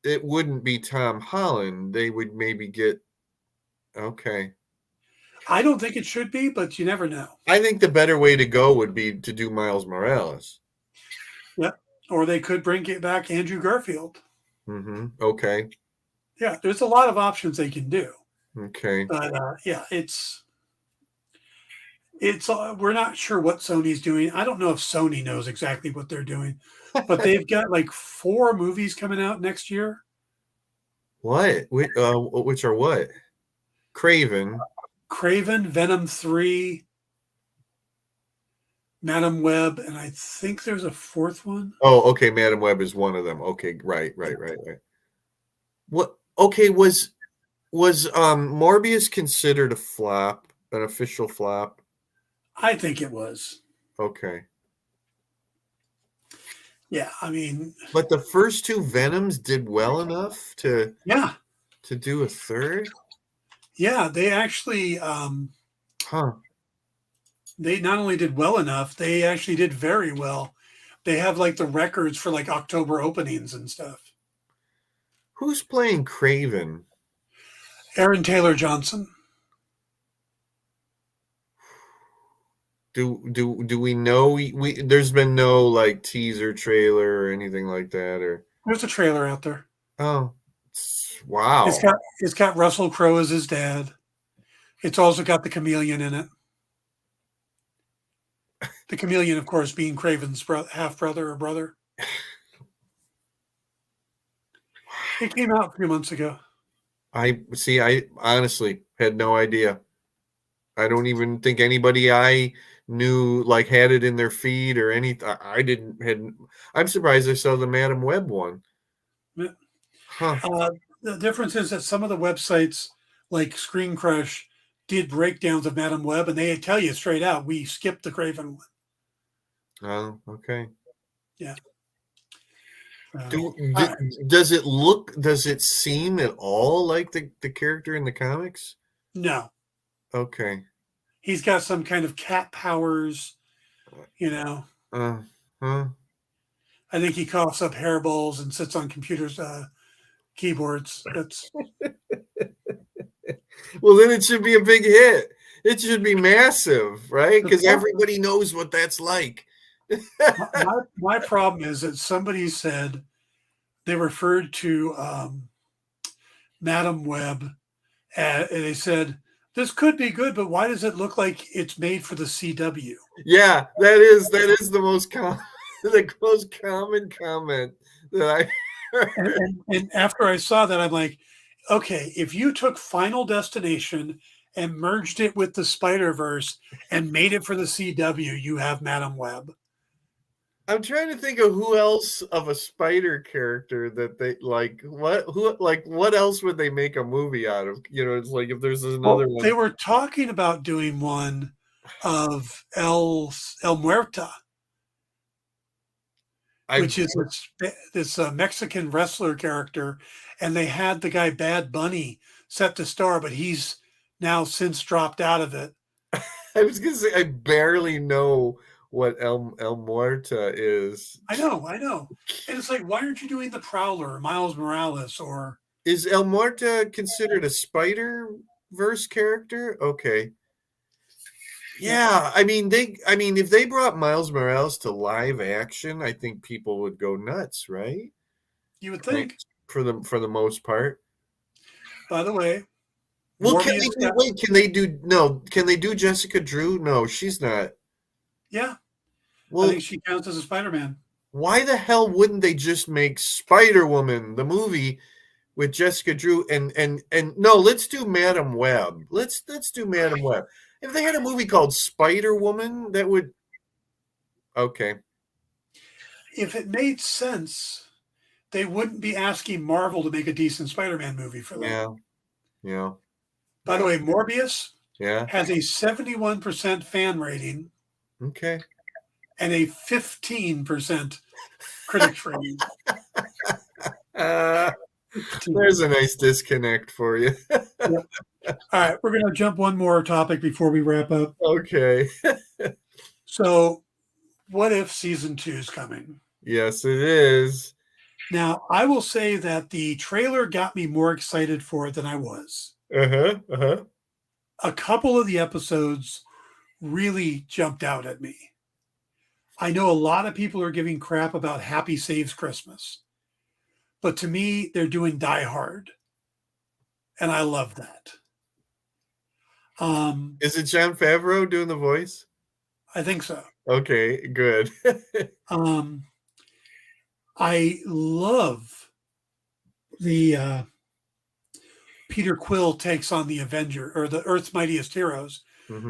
it wouldn't be Tom Holland. They would maybe get. Okay. I don't think it should be, but you never know. I think the better way to go would be to do Miles Morales. Yep. Or they could bring it back Andrew Garfield. Mm-hmm. Okay. Yeah, there's a lot of options they can do. Okay. But yeah, it's we're not sure what Sony's doing. I don't know if Sony knows exactly what they're doing, but they've got like 4 movies coming out next year. What? Which are what? Kraven, Venom 3, Madam Web, and I think there's a 4th one. Oh, okay. Madam Web is one of them. Okay, right. What? Okay, was Morbius considered a flop, an official flop? I think it was. Okay. Yeah, I mean, but the first 2 Venoms did well enough to do a third. Yeah, they actually they not only did well enough, they actually did very well. They have like the records for like October openings and stuff. Who's playing Craven? Aaron Taylor Johnson. Do we know? We there's been no like teaser trailer or anything like that, or There's a trailer out there. oh, wow. It's got Russell Crowe as his dad. It's also got the chameleon in it. The chameleon, of course, being Craven's half brother or brother. It came out a few months ago. I see. I honestly had no idea. I don't even think anybody I knew like had it in their feed or anything. I didn't had. I'm surprised I saw the Madam Web one. Yeah. Huh. The difference is that some of the websites, like Screen Crush, did breakdowns of Madam Web, and they tell you straight out, we skipped the Craven one. Oh, okay. Yeah. Does it look? Does it seem at all like the character in the comics? No. Okay. He's got some kind of cat powers, you know. Huh. I think he coughs up hairballs and sits on computers' keyboards. That's Well, then it should be a big hit. It should be massive, right? Because everybody knows what that's like. my problem is that somebody said they referred to Madam Web, and they said this could be good, but why does it look like it's made for the CW? Yeah, that is the most common comment that I heard. And after I saw that, I'm like, okay, if you took Final Destination and merged it with the Spider-Verse and made it for the CW, you have Madam Web. I'm trying to think of who else of a spider character that they like. What else would they make a movie out of? You know, it's like if there's another one. They were talking about doing one of El Muerta, which is this Mexican wrestler character, and they had the guy Bad Bunny set to star, but he's now since dropped out of it. I was gonna say I barely know what El Muerta is. I know. And it's like, why aren't you doing the Prowler or Miles Morales or is El Muerta considered a Spider-Verse character? Okay. Yeah, I mean if they brought Miles Morales to live action, I think people would go nuts, right? You would think. For the most part. By the way, well, can they do Jessica Drew? No, she's not. Yeah. Well, I think she counts as a Spider-Man. Why the hell wouldn't they just make Spider-Woman the movie with Jessica Drew and no, let's do Madam Web. Let's do Madam Web. If they had a movie called Spider-Woman, that would okay. If it made sense, they wouldn't be asking Marvel to make a decent Spider-Man movie for them. Yeah. By the way, Morbius has a 71% fan rating. Okay. And a 15% critics rating. There's a nice disconnect for you. Yep. All right, we're going to jump one more topic before we wrap up. Okay. So, what if season 2 is coming? Yes, it is. Now, I will say that the trailer got me more excited for it than I was. A couple of the episodes really jumped out at me. I know a lot of people are giving crap about Happy Saves Christmas, but to me, they're doing Die Hard, and I love that. Is it Jon Favreau doing the voice? I think so. Okay, good. I love the Peter Quill takes on the Avenger or the Earth's Mightiest Heroes,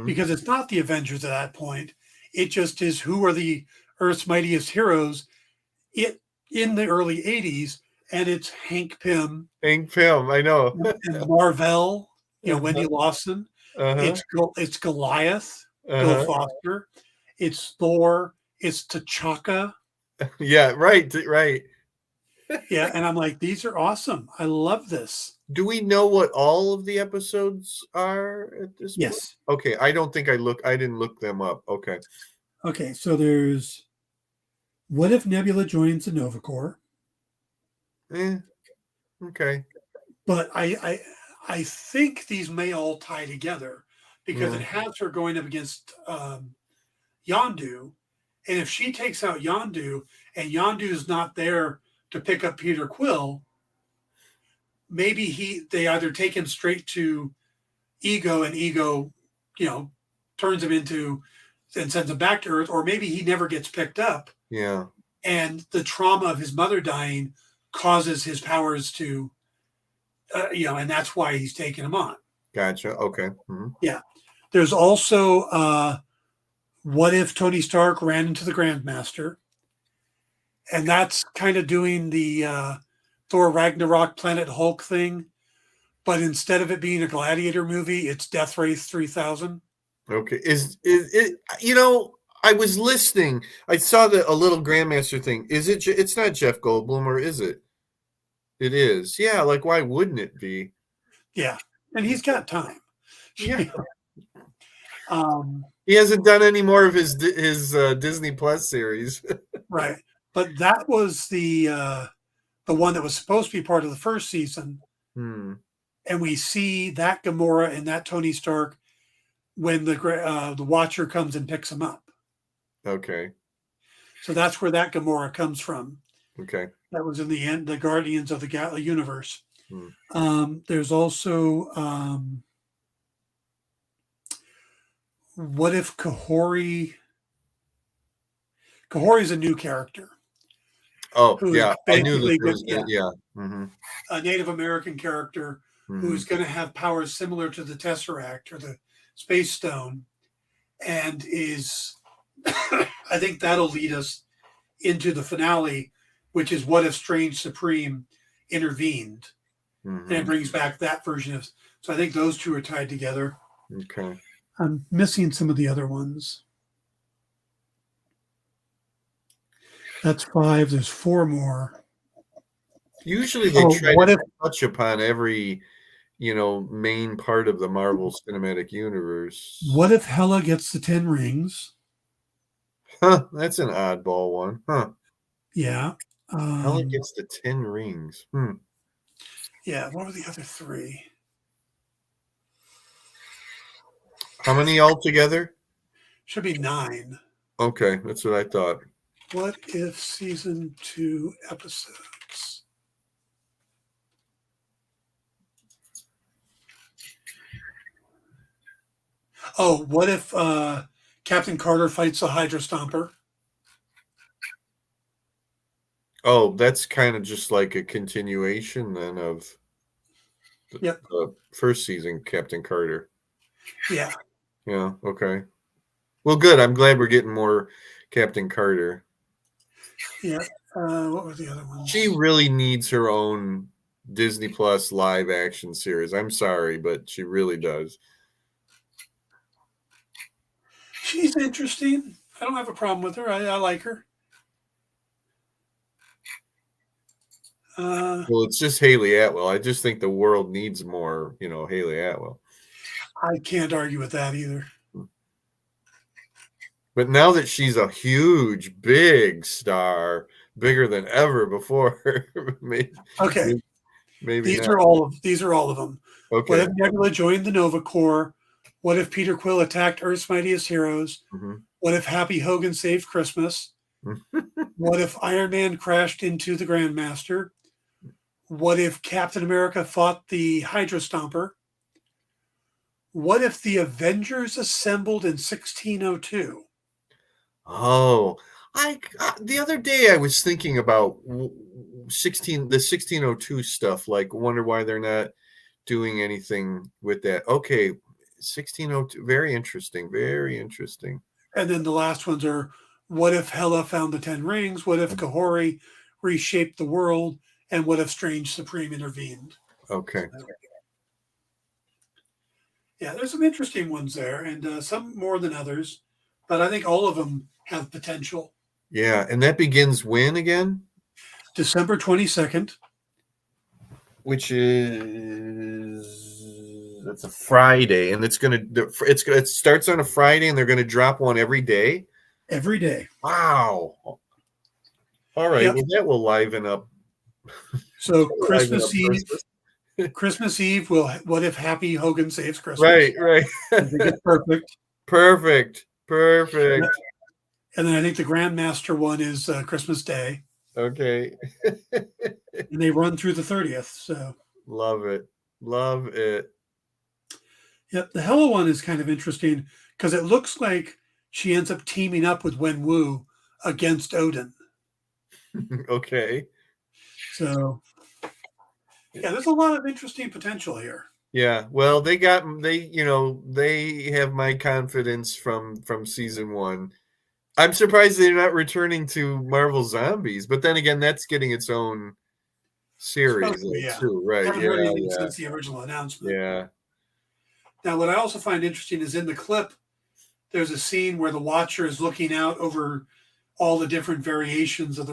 because it's not the Avengers at that point. It just is who are the Earth's Mightiest Heroes in the early 80s, and it's Hank Pym. Hank Pym, I know. And Marvel, Wendy Lawson. It's Goliath, Bill Foster. It's Thor. It's T'Chaka. Yeah, right. Yeah, and I'm like, these are awesome. I love this. Do we know what all of the episodes are at this point? Yes. Okay, I don't think I didn't look them up. Okay. Okay, so there's What if Nebula joins the Nova Corps? Okay. But I think these may all tie together because it Yeah. has her going up against Yondu, and if she takes out Yondu and Yondu is not there to pick up Peter Quill, maybe they either take him straight to Ego and Ego, turns him into and sends him back to Earth, or maybe he never gets picked up. Yeah. And the trauma of his mother dying causes his powers to, and that's why he's taking them on. Gotcha. Okay. Mm-hmm. Yeah. There's also what if Tony Stark ran into the Grandmaster? And that's kind of doing the Thor Ragnarok Planet Hulk thing. But instead of it being a Gladiator movie, it's Death Race 3000. Okay. Is it, I was listening. I saw a little Grandmaster thing. Is it? It's not Jeff Goldblum, or is it? It is. Yeah. Like, why wouldn't it be? Yeah. And he's got time. Yeah. Um, He hasn't done any more of his Disney Plus series. right. But that was the one that was supposed to be part of the first season. And we see that Gamora and that Tony Stark when the Watcher comes and picks him up. Okay. So that's where that Gamora comes from. Okay. That was in the end, the Guardians of the Universe. There's also what if Kahori is a new character? Oh, yeah. I knew that was, yeah. Mm-hmm. A Native American character who's going to have powers similar to the Tesseract or the Space Stone, and is I think that'll lead us into the finale, which is what if Strange Supreme intervened, and it brings back that version of. So I think those two are tied together. Okay. I'm missing some of the other ones. That's 5. There's 4 more. Usually they try to touch upon every, main part of the Marvel Cinematic Universe. What if Hela gets the 10 rings? Huh, that's an oddball one. Huh. Yeah. Hela gets the 10 rings. Yeah, what were the other 3? How many altogether? Should be 9. Okay, that's what I thought. What if season 2 episodes? Oh, what if Captain Carter fights the Hydra Stomper? Oh, that's kind of just like a continuation then of the first season, Captain Carter. Yeah. Yeah, okay. Well, good. I'm glad we're getting more Captain Carter. Yeah. What were the other ones? She really needs her own Disney Plus live action series. I'm sorry, but she really does. She's interesting. I don't have a problem with her. I like her. Well, it's just Haley Atwell. I just think the world needs more, Haley Atwell. I can't argue with that either. But now that she's a huge, big star, bigger than ever before, maybe these are all of them. Okay. What if Nebula joined the Nova Corps? What if Peter Quill attacked Earth's Mightiest Heroes? What if Happy Hogan saved Christmas? What if Iron Man crashed into the Grandmaster? What if Captain America fought the Hydra Stomper? What if the Avengers assembled in 1602? Oh, the other day I was thinking about the 1602 stuff. Like, wonder why they're not doing anything with that. Okay, 1602, very interesting, very interesting. And then the last ones are: what if Hela found the 10 rings? What if Kahori reshaped the world? And what if Strange Supreme intervened? Okay. Yeah, there's some interesting ones there, and some more than others, but I think all of them have potential. Yeah, and that begins when again? December 22nd. Which is that's a Friday, and it starts on a Friday, and they're gonna drop one every day. Every day. Wow. All right. Yep. Well, that will liven up. So liven up Christmas Eve, Christmas Eve will. What if Happy Hogan saves Christmas? Right. Right. I think it's perfect. Perfect. Perfect. And then I think the Grandmaster one is Christmas Day, Okay. and they run through the 30th. So, Love it. Love it. yep, the Hella one is kind of interesting because it looks like she ends up teaming up with Wen Wu against Odin. Okay. So, yeah, there's a lot of interesting potential here. Yeah. Well, they have my confidence from season 1. I'm surprised they're not returning to Marvel Zombies, but then again, that's getting its own series Yeah. too, right? Haven't Yeah, heard anything yeah, since the original announcement. yeah. Now, what I also find interesting is in the clip, there's a scene where the Watcher is looking out over all the different variations of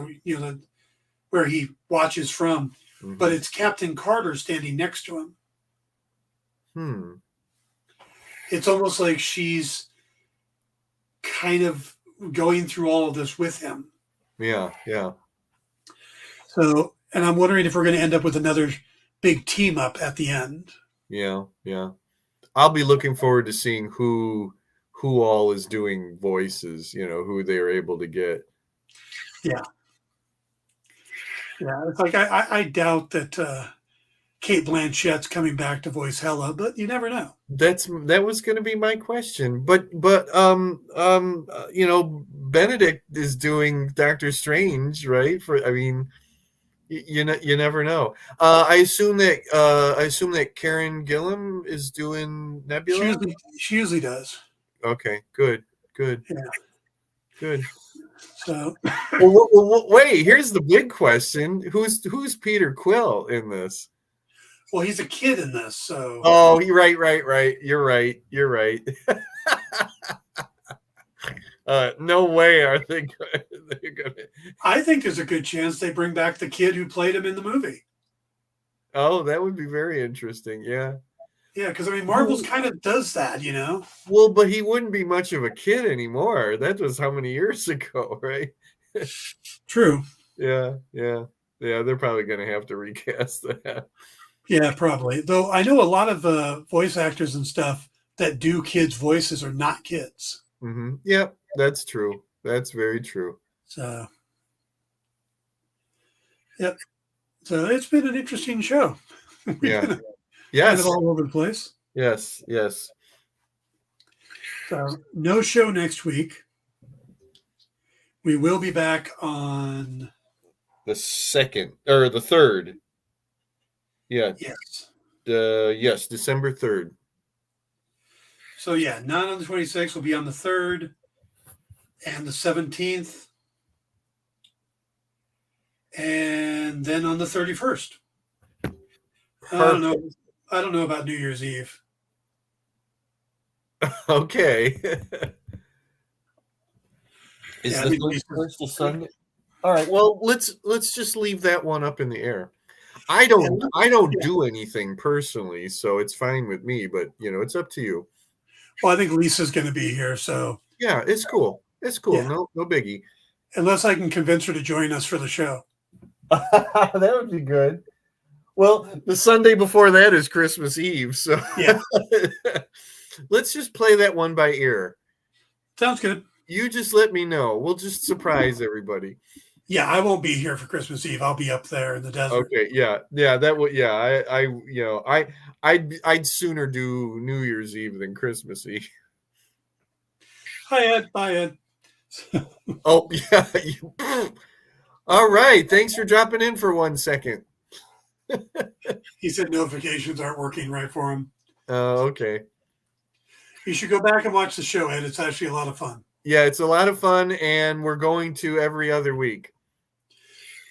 where he watches from, but it's Captain Carter standing next to him. It's almost like she's kind of going through all of this with him. Yeah, yeah. So, and I'm wondering if we're going to end up with another big team up at the end. Yeah, yeah. I'll be looking forward to seeing who all is doing voices, who they're able to get. Yeah. Yeah, it's like I doubt that Kate Blanchett's coming back to voice Hela, but you never know. That was going to be my question, but Benedict is doing Doctor Strange, right? You never know. I assume that Karen Gillan is doing Nebula. She usually does. Okay, good. Yeah. Good. So, wait. Here's the big question: Who's Peter Quill in this? Well, he's a kid in this, so. Oh, you're right. You're right. No way are they going to. I think there's a good chance they bring back the kid who played him in the movie. Oh, that would be very interesting. Yeah. Yeah, because Marvel's kind of does that, Well, but he wouldn't be much of a kid anymore. That was how many years ago, right? True. Yeah. They're probably going to have to recast that. Yeah, probably. Though I know a lot of voice actors and stuff that do kids' voices are not kids. Mm-hmm. Yeah, that's true. That's very true. So, yep. So it's been an interesting show. Yeah. Yes. Kind of all over the place. Yes. So no show next week. We will be back on the 2nd or the 3rd. Yeah. Yes. Yes, December 3rd. So yeah, not on the 26th. We'll be on the 3rd and the 17th. And then on the 31st. Perfect. I don't know about New Year's Eve. Okay. Is the 31st a Sunday? All right. Well, let's just leave that one up in the air. I don't do anything personally, so it's fine with me, but it's up to you. Well, I think Lisa's going to be here, so yeah, it's cool. It's cool. Yeah. No biggie. Unless I can convince her to join us for the show. That would be good. Well, the Sunday before that is Christmas Eve, so yeah. Let's just play that one by ear. Sounds good. You just let me know. We'll just surprise everybody. Yeah, I won't be here for Christmas Eve. I'll be up there in the desert. Okay, yeah, that would, yeah. I'd sooner do New Year's Eve than Christmas Eve. Hi, Ed. Bye, Ed. Oh yeah. All right. Thanks for dropping in for 1 second. He said notifications aren't working right for him. Okay. You should go back and watch the show, Ed. It's actually a lot of fun. Yeah, it's a lot of fun, and we're going to every other week.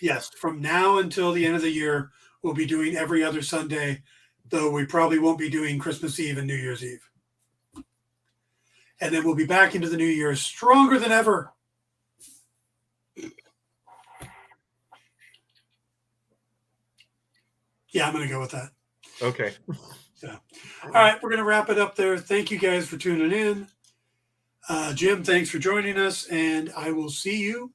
Yes, from now until the end of the year, we'll be doing every other Sunday, though we probably won't be doing Christmas Eve and New Year's Eve. And then we'll be back into the new year stronger than ever. Yeah, I'm going to go with that. Okay. So, all right, we're going to wrap it up there. Thank you guys for tuning in. Jim, thanks for joining us, and I will see you